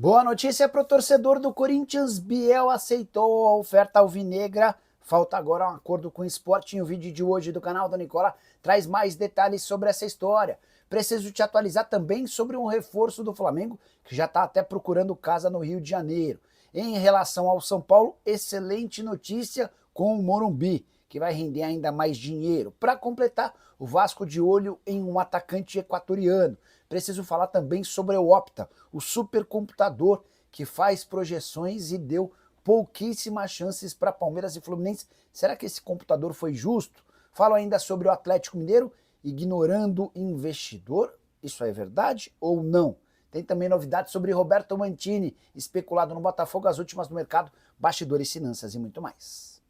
Boa notícia para o torcedor do Corinthians. Biel aceitou a oferta alvinegra. Falta agora um acordo com o Sport. O vídeo de hoje do canal da Nicola traz mais detalhes sobre essa história. Preciso te atualizar também sobre um reforço do Flamengo, que já está até procurando casa no Rio de Janeiro. Em relação ao São Paulo, excelente notícia com o Morumbi, que vai render ainda mais dinheiro. Para completar, o Vasco de olho em um atacante equatoriano. Preciso falar também sobre o Opta, o supercomputador que faz projeções e deu pouquíssimas chances para Palmeiras e Fluminense. Será que esse computador foi justo? Falo ainda sobre o Atlético Mineiro, ignorando investidor. Isso é verdade ou não? Tem também novidades sobre Roberto Mancini, especulado no Botafogo, as últimas no mercado, bastidores, finanças e muito mais.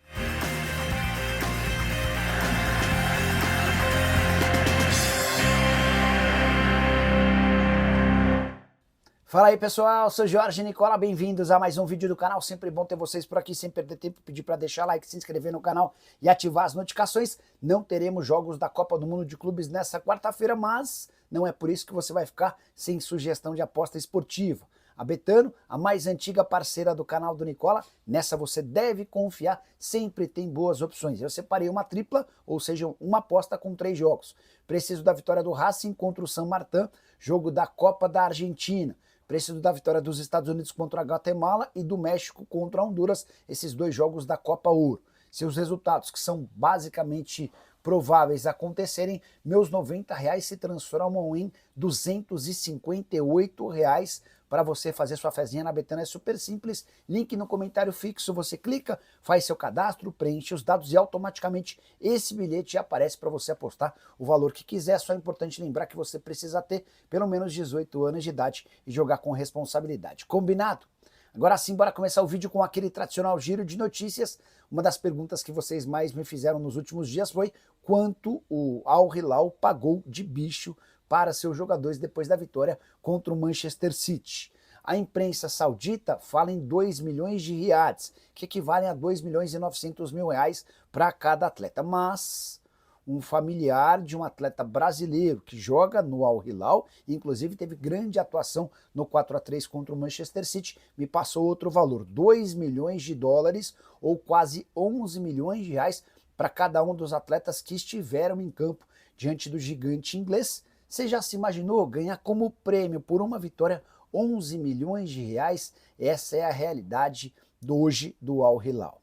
Fala aí pessoal, sou Jorge Nicola, bem-vindos a mais um vídeo do canal, sempre bom ter vocês por aqui, sem perder tempo, pedir para deixar like, se inscrever no canal e ativar as notificações. Não teremos jogos da Copa do Mundo de Clubes nessa quarta-feira, mas não é por isso que você vai ficar sem sugestão de aposta esportiva. A Betano, a mais antiga parceira do canal do Nicola, nessa você deve confiar, sempre tem boas opções. Eu separei uma tripla, ou seja, uma aposta com 3 jogos. Preciso da vitória do Racing contra o San Martín, jogo da Copa da Argentina. Preciso da vitória dos Estados Unidos contra a Guatemala e do México contra a Honduras, esses 2 jogos da Copa Ouro. Se os resultados, que são basicamente prováveis acontecerem, meus R$90 se transformam em R$258 para você fazer sua fezinha na Betano. É super simples, link no comentário fixo, você clica, faz seu cadastro, preenche os dados e automaticamente esse bilhete aparece para você apostar o valor que quiser. Só é importante lembrar que você precisa ter pelo menos 18 anos de idade e jogar com responsabilidade. Combinado? Agora sim, bora começar o vídeo com aquele tradicional giro de notícias. Uma das perguntas que vocês mais me fizeram nos últimos dias foi quanto o Al Hilal pagou de bicho para seus jogadores depois da vitória contra o Manchester City. A imprensa saudita fala em 2 milhões de riades, que equivalem a 2 milhões e 900 mil reais para cada atleta. Mas um familiar de um atleta brasileiro que joga no Al Hilal, inclusive teve grande atuação no 4-3 contra o Manchester City, me passou outro valor, 2 milhões de dólares ou quase 11 milhões de reais para cada um dos atletas que estiveram em campo diante do gigante inglês. Você já se imaginou ganhar como prêmio por uma vitória 11 milhões de reais? Essa é a realidade hoje do Al Hilal.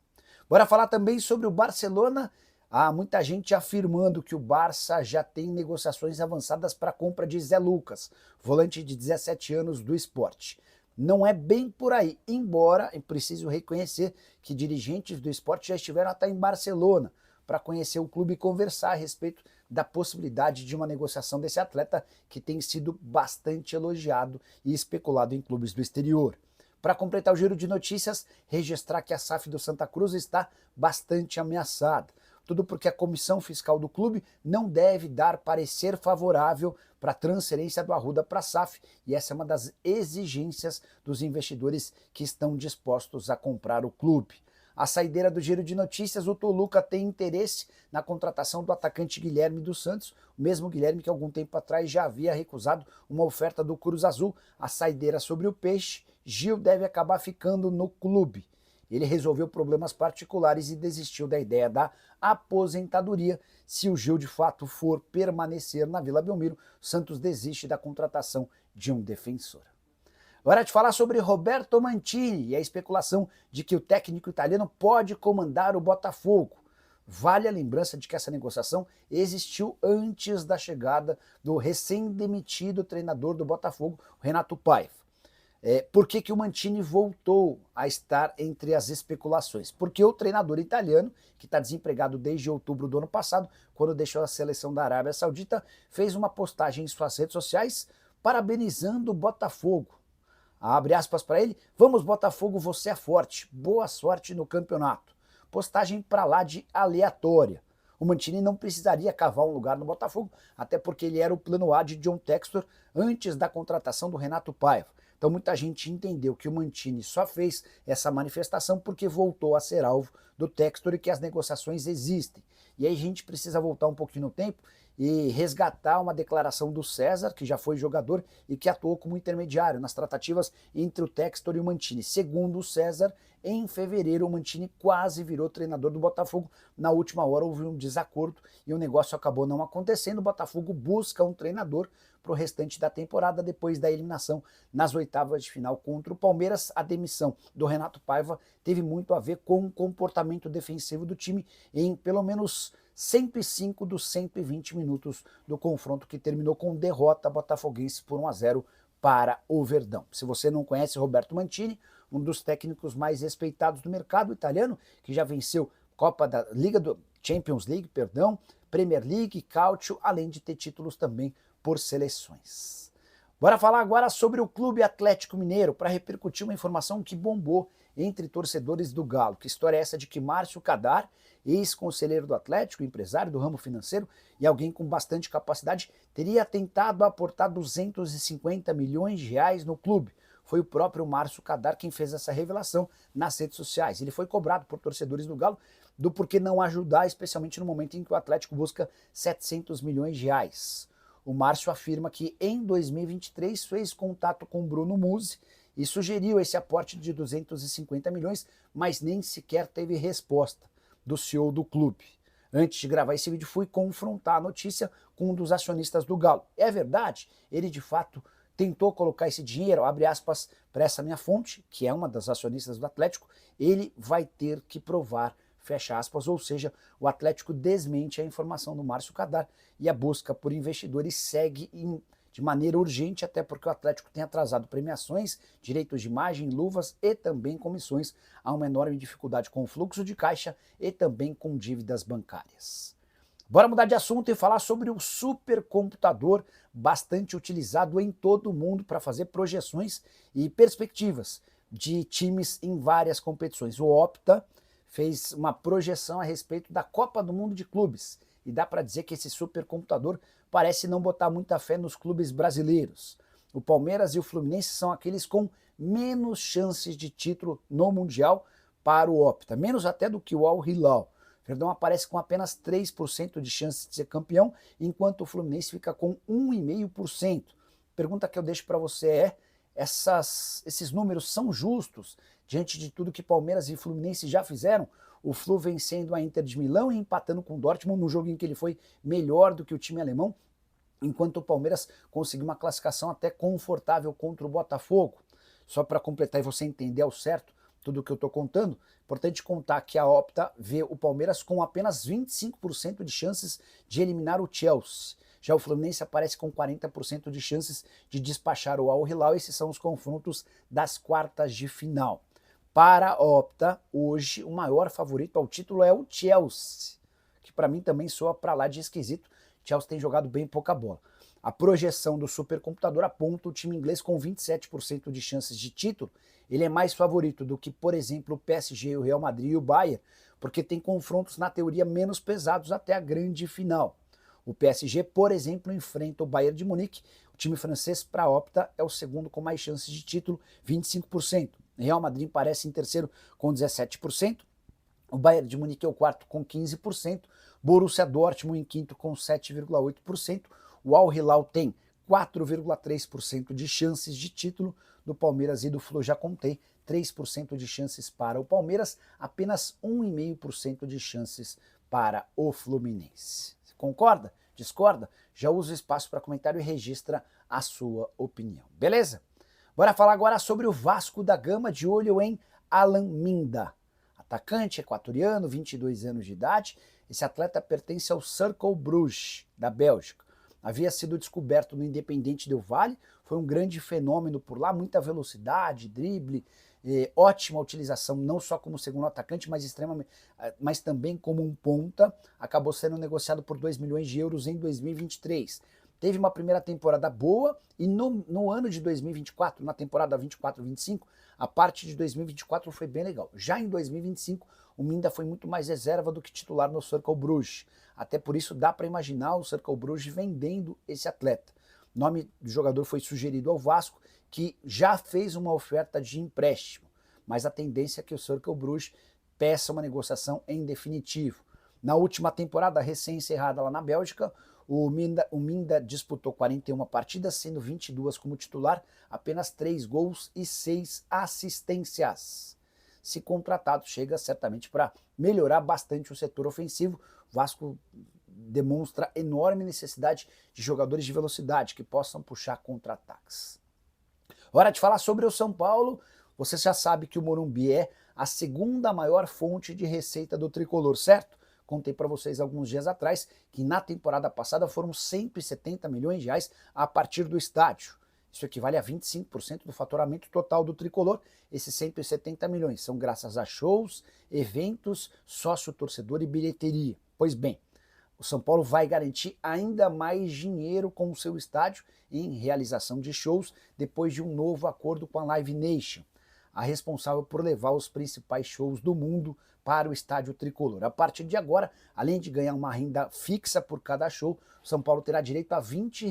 Bora falar também sobre o Barcelona. Há muita gente afirmando que o Barça já tem negociações avançadas para a compra de Zé Lucas, volante de 17 anos do Sport. Não é bem por aí, embora eu preciso reconhecer que dirigentes do Sport já estiveram até em Barcelona para conhecer o clube e conversar a respeito da possibilidade de uma negociação desse atleta que tem sido bastante elogiado e especulado em clubes do exterior. Para completar o giro de notícias, registrar que a SAF do Santa Cruz está bastante ameaçada. Tudo porque a comissão fiscal do clube não deve dar parecer favorável para a transferência do Arruda para a SAF, e essa é uma das exigências dos investidores que estão dispostos a comprar o clube. A saideira do giro de notícias, o Toluca tem interesse na contratação do atacante Guilherme dos Santos, o mesmo Guilherme que algum tempo atrás já havia recusado uma oferta do Cruz Azul. A saideira sobre o Peixe, Gil deve acabar ficando no clube. Ele resolveu problemas particulares e desistiu da ideia da aposentadoria. Se o Gil de fato for permanecer na Vila Belmiro, Santos desiste da contratação de um defensor. Hora de falar sobre Roberto Mancini e a especulação de que o técnico italiano pode comandar o Botafogo. Vale a lembrança de que essa negociação existiu antes da chegada do recém-demitido treinador do Botafogo, Renato Paiva. Por que o Mancini voltou a estar entre as especulações? Porque o treinador italiano, que está desempregado desde outubro do ano passado, quando deixou a seleção da Arábia Saudita, fez uma postagem em suas redes sociais parabenizando o Botafogo. Abre aspas para ele: "Vamos Botafogo, você é forte, boa sorte no campeonato." Postagem para lá de aleatória. O Mancini não precisaria cavar um lugar no Botafogo, até porque ele era o plano A de John Textor antes da contratação do Renato Paiva. Então muita gente entendeu que o Mancini só fez essa manifestação porque voltou a ser alvo do Textor e que as negociações existem. E aí a gente precisa voltar um pouquinho no tempo e resgatar uma declaração do César, que já foi jogador e que atuou como intermediário nas tratativas entre o Textor e o Mancini. Segundo o César, em fevereiro o Mancini quase virou treinador do Botafogo. Na última hora houve um desacordo e o negócio acabou não acontecendo. O Botafogo busca um treinador para o restante da temporada depois da eliminação nas oitavas de final contra o Palmeiras. A demissão do Renato Paiva teve muito a ver com o comportamento defensivo do time em pelo menos 105 dos 120 minutos do confronto, que terminou com derrota botafoguense por 1-0 para o Verdão. Se você não conhece Roberto Mancini, um dos técnicos mais respeitados do mercado italiano, que já venceu Copa da Liga do Champions League, perdão, Premier League, Calcio, além de ter títulos também por seleções. Bora falar agora sobre o Clube Atlético Mineiro, para repercutir uma informação que bombou entre torcedores do Galo. Que história é essa de que Márcio Kadar, ex-conselheiro do Atlético, empresário do ramo financeiro e alguém com bastante capacidade, teria tentado aportar 250 milhões de reais no clube? Foi o próprio Márcio Kadar quem fez essa revelação nas redes sociais. Ele foi cobrado por torcedores do Galo do porquê não ajudar, especialmente no momento em que o Atlético busca 700 milhões de reais. O Márcio afirma que em 2023 fez contato com Bruno Musi e sugeriu esse aporte de 250 milhões, mas nem sequer teve resposta do CEO do clube. Antes de gravar esse vídeo, fui confrontar a notícia com um dos acionistas do Galo. É verdade? Ele de fato tentou colocar esse dinheiro, abre aspas, para essa minha fonte, que é uma das acionistas do Atlético, ele vai ter que provar, fecha aspas, ou seja, o Atlético desmente a informação do Márcio Kadar e a busca por investidores segue de maneira urgente, até porque o Atlético tem atrasado premiações, direitos de imagem, luvas e também comissões, há uma enorme dificuldade com o fluxo de caixa e também com dívidas bancárias. Bora mudar de assunto e falar sobre o supercomputador bastante utilizado em todo o mundo para fazer projeções e perspectivas de times em várias competições. O Opta fez uma projeção a respeito da Copa do Mundo de Clubes e dá para dizer que esse supercomputador parece não botar muita fé nos clubes brasileiros. O Palmeiras e o Fluminense são aqueles com menos chances de título no Mundial para o Opta, menos até do que o Al Hilal. O Verdão aparece com apenas 3% de chance de ser campeão, enquanto o Fluminense fica com 1,5%. Pergunta que eu deixo para você é, esses números são justos diante de tudo que Palmeiras e Fluminense já fizeram? O Flu vencendo a Inter de Milão e empatando com o Dortmund no jogo em que ele foi melhor do que o time alemão, enquanto o Palmeiras conseguiu uma classificação até confortável contra o Botafogo. Só para completar e você entender ao certo tudo o que eu estou contando, importante contar que a Opta vê o Palmeiras com apenas 25% de chances de eliminar o Chelsea. Já o Fluminense aparece com 40% de chances de despachar o Al Hilal. Esses são os confrontos das quartas de final. Para a Opta, hoje o maior favorito ao título é o Chelsea, que para mim também soa para lá de esquisito. O Chelsea tem jogado bem pouca bola. A projeção do supercomputador aponta o time inglês com 27% de chances de título. Ele é mais favorito do que, por exemplo, o PSG, o Real Madrid e o Bayern, porque tem confrontos, na teoria, menos pesados até a grande final. O PSG, por exemplo, enfrenta o Bayern de Munique. O time francês, para a Opta, é o segundo com mais chances de título, 25%. O Real Madrid aparece em terceiro com 17%. O Bayern de Munique é o quarto com 15%. Borussia Dortmund em quinto com 7,8%. O Al Hilal tem 4,3% de chances de título. Do Palmeiras e do Flu já contei, 3% de chances para o Palmeiras, apenas 1,5% de chances para o Fluminense. Você concorda? Discorda? Já usa o espaço para comentário e registra a sua opinião. Beleza? Bora falar agora sobre o Vasco da Gama, de olho em Alan Minda. Atacante equatoriano, 22 anos de idade. Esse atleta pertence ao Cercle Bruges, da Bélgica. Havia sido descoberto no Independente Del Valle, foi um grande fenômeno por lá, muita velocidade, drible, ótima utilização, não só como segundo atacante, mas também como um ponta. Acabou sendo negociado por 2 milhões de euros em 2023. Teve uma primeira temporada boa e no ano de 2024, na temporada 24-25, a parte de 2024 foi bem legal. Já em 2025, o Minda foi muito mais reserva do que titular no Cercle Bruges. Até por isso dá para imaginar o Cercle Bruges vendendo esse atleta. O nome do jogador foi sugerido ao Vasco, que já fez uma oferta de empréstimo, mas a tendência é que o Cercle Bruges peça uma negociação em definitivo. Na última temporada recém-encerrada lá na Bélgica, O Minda disputou 41 partidas, sendo 22 como titular, apenas 3 gols e 6 assistências. Se contratado, chega certamente para melhorar bastante o setor ofensivo. O Vasco demonstra enorme necessidade de jogadores de velocidade que possam puxar contra-ataques. Hora de falar sobre o São Paulo. Você já sabe que o Morumbi é a segunda maior fonte de receita do tricolor, certo? Contei para vocês alguns dias atrás que na temporada passada foram 170 milhões de reais a partir do estádio. Isso equivale a 25% do faturamento total do tricolor. Esses 170 milhões são graças a shows, eventos, sócio-torcedor e bilheteria. Pois bem, o São Paulo vai garantir ainda mais dinheiro com o seu estádio em realização de shows depois de um novo acordo com a Live Nation, a responsável por levar os principais shows do mundo para o estádio tricolor. A partir de agora, além de ganhar uma renda fixa por cada show, o São Paulo terá direito a R$ 20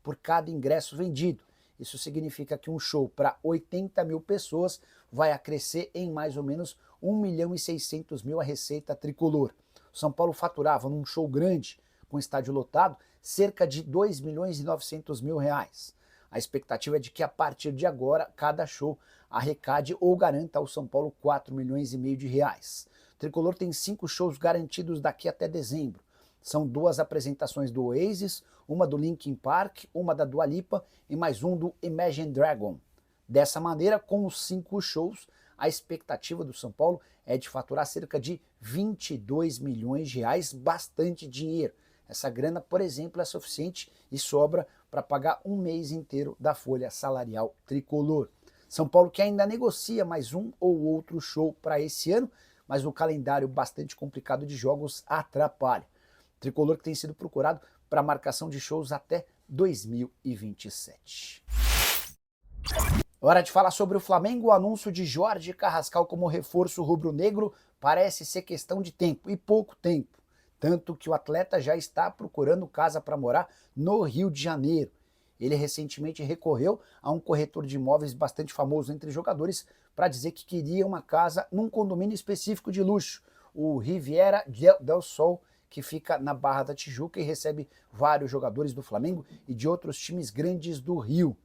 por cada ingresso vendido. Isso significa que um show para 80 mil pessoas vai acrescer em mais ou menos 1.600.000 a receita tricolor. O São Paulo faturava num show grande, com estádio lotado, cerca de R$ 2.900.000. A expectativa é de que a partir de agora, cada show arrecade ou garanta ao São Paulo 4,5 milhões de reais. O tricolor tem 5 shows garantidos daqui até dezembro. São 2 apresentações do Oasis, uma do Linkin Park, uma da Dua Lipa e mais um do Imagine Dragon. Dessa maneira, com os 5 shows, a expectativa do São Paulo é de faturar cerca de 22 milhões de reais, bastante dinheiro. Essa grana, por exemplo, é suficiente e sobra para pagar um mês inteiro da folha salarial tricolor. São Paulo que ainda negocia mais um ou outro show para esse ano, mas o calendário bastante complicado de jogos atrapalha. Tricolor que tem sido procurado para marcação de shows até 2027. Hora de falar sobre o Flamengo. O anúncio de Jorge Carrascal como reforço rubro-negro parece ser questão de tempo, e pouco tempo. Tanto que o atleta já está procurando casa para morar no Rio de Janeiro. Ele recentemente recorreu a um corretor de imóveis bastante famoso entre jogadores para dizer que queria uma casa num condomínio específico de luxo, o Riviera del Sol, que fica na Barra da Tijuca e recebe vários jogadores do Flamengo e de outros times grandes do Rio.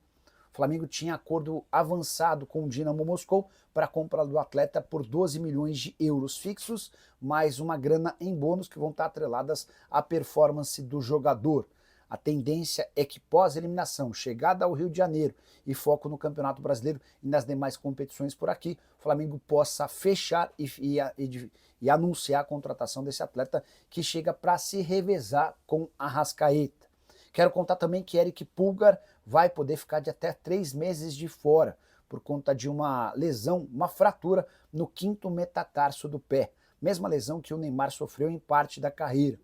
O Flamengo tinha acordo avançado com o Dinamo Moscou para a compra do atleta por 12 milhões de euros fixos, mais uma grana em bônus que vão estar atreladas à performance do jogador. A tendência é que pós-eliminação, chegada ao Rio de Janeiro e foco no Campeonato Brasileiro e nas demais competições por aqui, o Flamengo possa fechar e anunciar a contratação desse atleta que chega para se revezar com Arrascaeta. Quero contar também que Eric Pulgar vai poder ficar de até 3 meses de fora por conta de uma lesão, uma fratura no 5º metatarso do pé, mesma lesão que o Neymar sofreu em parte da carreira.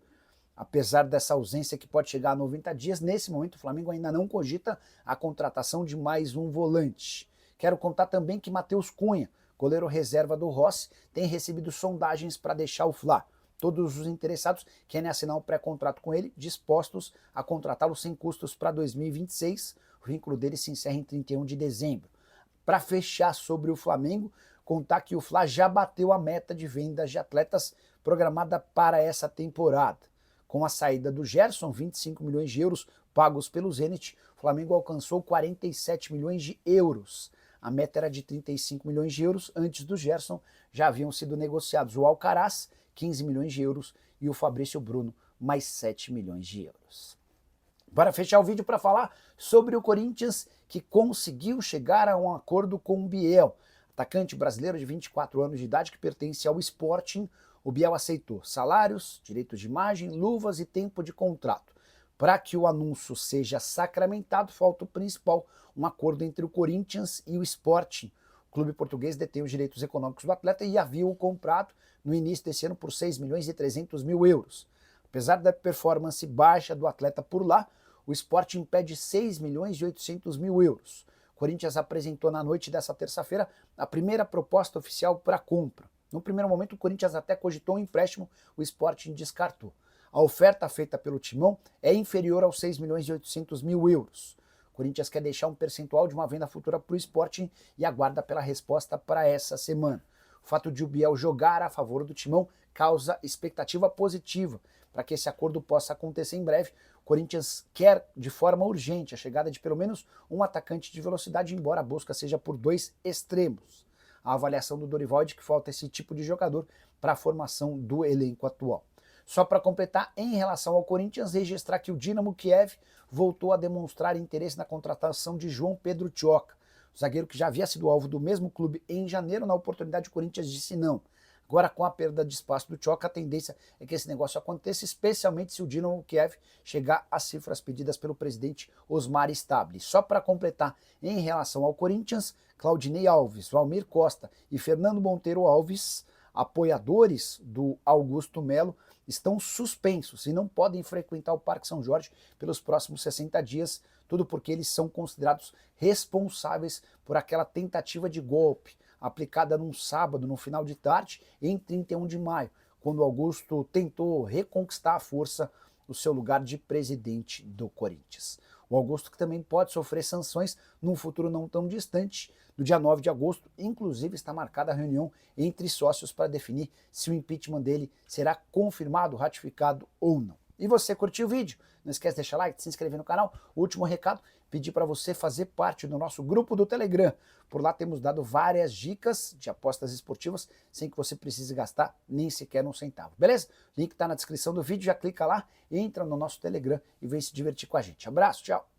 Apesar dessa ausência que pode chegar a 90 dias, nesse momento o Flamengo ainda não cogita a contratação de mais um volante. Quero contar também que Matheus Cunha, goleiro reserva do Rossi, tem recebido sondagens para deixar o Fla. Todos os interessados querem assinar um pré-contrato com ele, dispostos a contratá-lo sem custos para 2026. O vínculo dele se encerra em 31 de dezembro. Para fechar sobre o Flamengo, contar que o Fla já bateu a meta de vendas de atletas programada para essa temporada. Com a saída do Gerson, 25 milhões de euros pagos pelo Zenit, o Flamengo alcançou 47 milhões de euros. A meta era de 35 milhões de euros. Antes do Gerson, já haviam sido negociados o Alcaraz, 15 milhões de euros, e o Fabrício Bruno, mais 7 milhões de euros. Para fechar o vídeo, para falar sobre o Corinthians, que conseguiu chegar a um acordo com o Biel. Atacante brasileiro de 24 anos de idade que pertence ao Sporting, o Biel aceitou salários, direitos de imagem, luvas e tempo de contrato. Para que o anúncio seja sacramentado, falta o principal, um acordo entre o Corinthians e o Sporting. O clube português detém os direitos econômicos do atleta e havia-o comprado no início desse ano por 6 milhões e 300 mil euros. Apesar da performance baixa do atleta por lá, o Sporting pede 6 milhões e 800 mil euros. O Corinthians apresentou na noite dessa terça-feira a primeira proposta oficial para a compra. No primeiro momento, o Corinthians até cogitou um empréstimo, o Sporting descartou. A oferta feita pelo Timão é inferior aos 6 milhões e 800 mil euros. O Corinthians quer deixar um percentual de uma venda futura para o Sporting e aguarda pela resposta para essa semana. O fato de o Biel jogar a favor do Timão causa expectativa positiva, para que esse acordo possa acontecer em breve. O Corinthians quer de forma urgente a chegada de pelo menos um atacante de velocidade, embora a busca seja por 2 extremos. A avaliação do Dorival é de que falta esse tipo de jogador para a formação do elenco atual. Só para completar, em relação ao Corinthians, registrar que o Dynamo Kiev voltou a demonstrar interesse na contratação de João Pedro Tioca, o zagueiro que já havia sido alvo do mesmo clube em janeiro. Na oportunidade, o Corinthians disse não. Agora, com a perda de espaço do Tioca, a tendência é que esse negócio aconteça, especialmente se o Dynamo Kiev chegar às cifras pedidas pelo presidente Osmar Stabile. Só para completar, em relação ao Corinthians, Claudinei Alves, Valmir Costa e Fernando Monteiro Alves, apoiadores do Augusto Melo, estão suspensos e não podem frequentar o Parque São Jorge pelos próximos 60 dias, tudo porque eles são considerados responsáveis por aquela tentativa de golpe aplicada num sábado, no final de tarde, em 31 de maio, quando Augusto tentou reconquistar à força o seu lugar de presidente do Corinthians. O Augusto que também pode sofrer sanções num futuro não tão distante. No dia 9 de agosto, inclusive, está marcada a reunião entre sócios para definir se o impeachment dele será confirmado, ratificado ou não. E você curtiu o vídeo? Não esquece de deixar like, de se inscrever no canal. Último recado, pedir para você fazer parte do nosso grupo do Telegram. Por lá temos dado várias dicas de apostas esportivas sem que você precise gastar nem sequer um centavo, beleza? Link está na descrição do vídeo, já clica lá, entra no nosso Telegram e vem se divertir com a gente. Abraço, tchau!